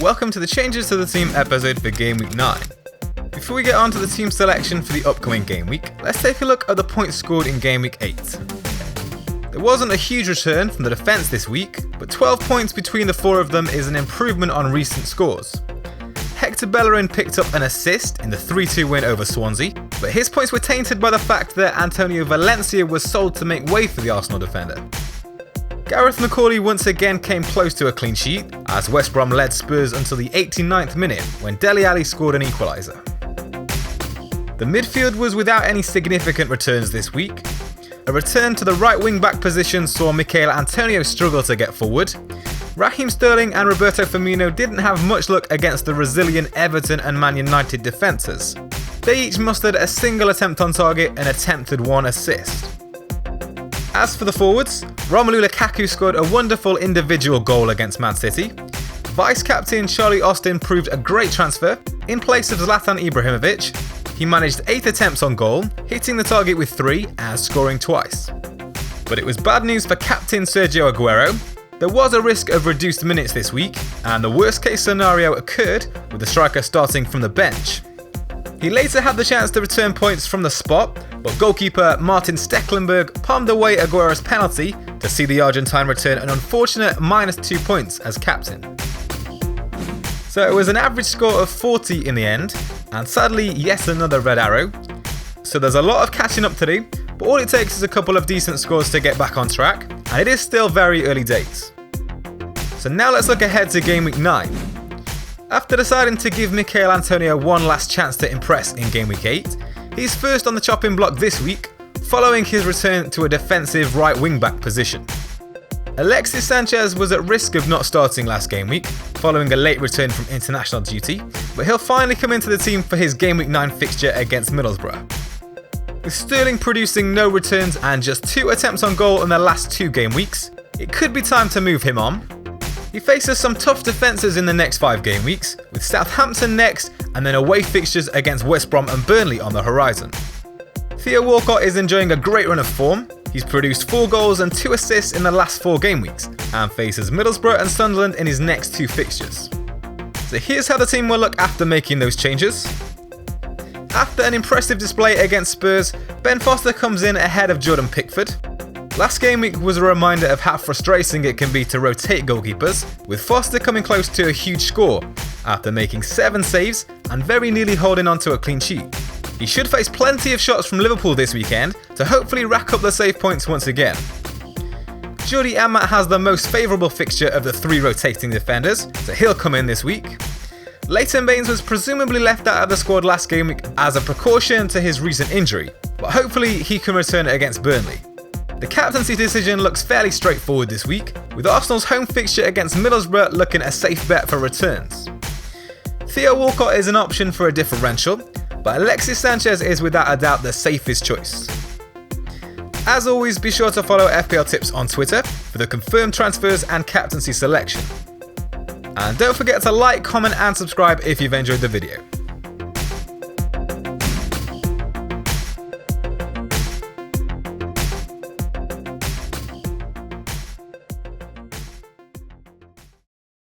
Welcome to the Changes to the Team episode for Game Week 9. Before we get on to the team selection for the upcoming game week, let's take a look at the points scored in Game Week 8. There wasn't a huge return from the defence this week, but 12 points between the four of them is an improvement on recent scores. Hector Bellerin picked up an assist in the 3-2 win over Swansea, but his points were tainted by the fact that Antonio Valencia was sold to make way for the Arsenal defender. Gareth McCauley once again came close to a clean sheet, as West Brom led Spurs until the 89th minute when Dele Alli scored an equaliser. The midfield was without any significant returns this week. A return to the right wing-back position saw Michail Antonio struggle to get forward. Raheem Sterling and Roberto Firmino didn't have much luck against the resilient Everton and Man United defences. They each mustered a single attempt on target and attempted one assist. As for the forwards, Romelu Lukaku scored a wonderful individual goal against Man City. Vice-captain Charlie Austin proved a great transfer. In place of Zlatan Ibrahimovic, he managed 8 attempts on goal, hitting the target with 3 and scoring twice. But it was bad news for captain Sergio Aguero. There was a risk of reduced minutes this week, and the worst case scenario occurred with the striker starting from the bench. He later had the chance to return points from the spot, but goalkeeper Martin Stecklenburg palmed away Aguero's penalty to see the Argentine return an unfortunate -2 points as captain. So it was an average score of 40 in the end, and sadly yet another red arrow. So there's a lot of catching up to do, but all it takes is a couple of decent scores to get back on track, and it is still very early days. So now let's look ahead to Game Week 9. After deciding to give Michail Antonio one last chance to impress in Game Week 8, he's first on the chopping block this week, following his return to a defensive right wing-back position. Alexis Sanchez was at risk of not starting last game week, following a late return from international duty, but he'll finally come into the team for his Game Week 9 fixture against Middlesbrough. With Sterling producing no returns and just 2 attempts on goal in the last 2 game weeks, it could be time to move him on. He faces some tough defences in the next 5 game weeks, with Southampton next and then away fixtures against West Brom and Burnley on the horizon. Theo Walcott is enjoying a great run of form. He's produced 4 goals and 2 assists in the last 4 game weeks and faces Middlesbrough and Sunderland in his next 2 fixtures. So here's how the team will look after making those changes. After an impressive display against Spurs, Ben Foster comes in ahead of Jordan Pickford. Last game week was a reminder of how frustrating it can be to rotate goalkeepers, with Foster coming close to a huge score after making 7 saves and very nearly holding on to a clean sheet. He should face plenty of shots from Liverpool this weekend to hopefully rack up the save points once again. Jordi Amat has the most favourable fixture of the 3 rotating defenders, so he'll come in this week. Leighton Baines was presumably left out of the squad last game week as a precaution to his recent injury, but hopefully he can return against Burnley. The captaincy decision looks fairly straightforward this week, with Arsenal's home fixture against Middlesbrough looking a safe bet for returns. Theo Walcott is an option for a differential, but Alexis Sanchez is without a doubt the safest choice. As always, be sure to follow FPLtips on Twitter for the confirmed transfers and captaincy selection. And don't forget to like, comment and subscribe if you've enjoyed the video.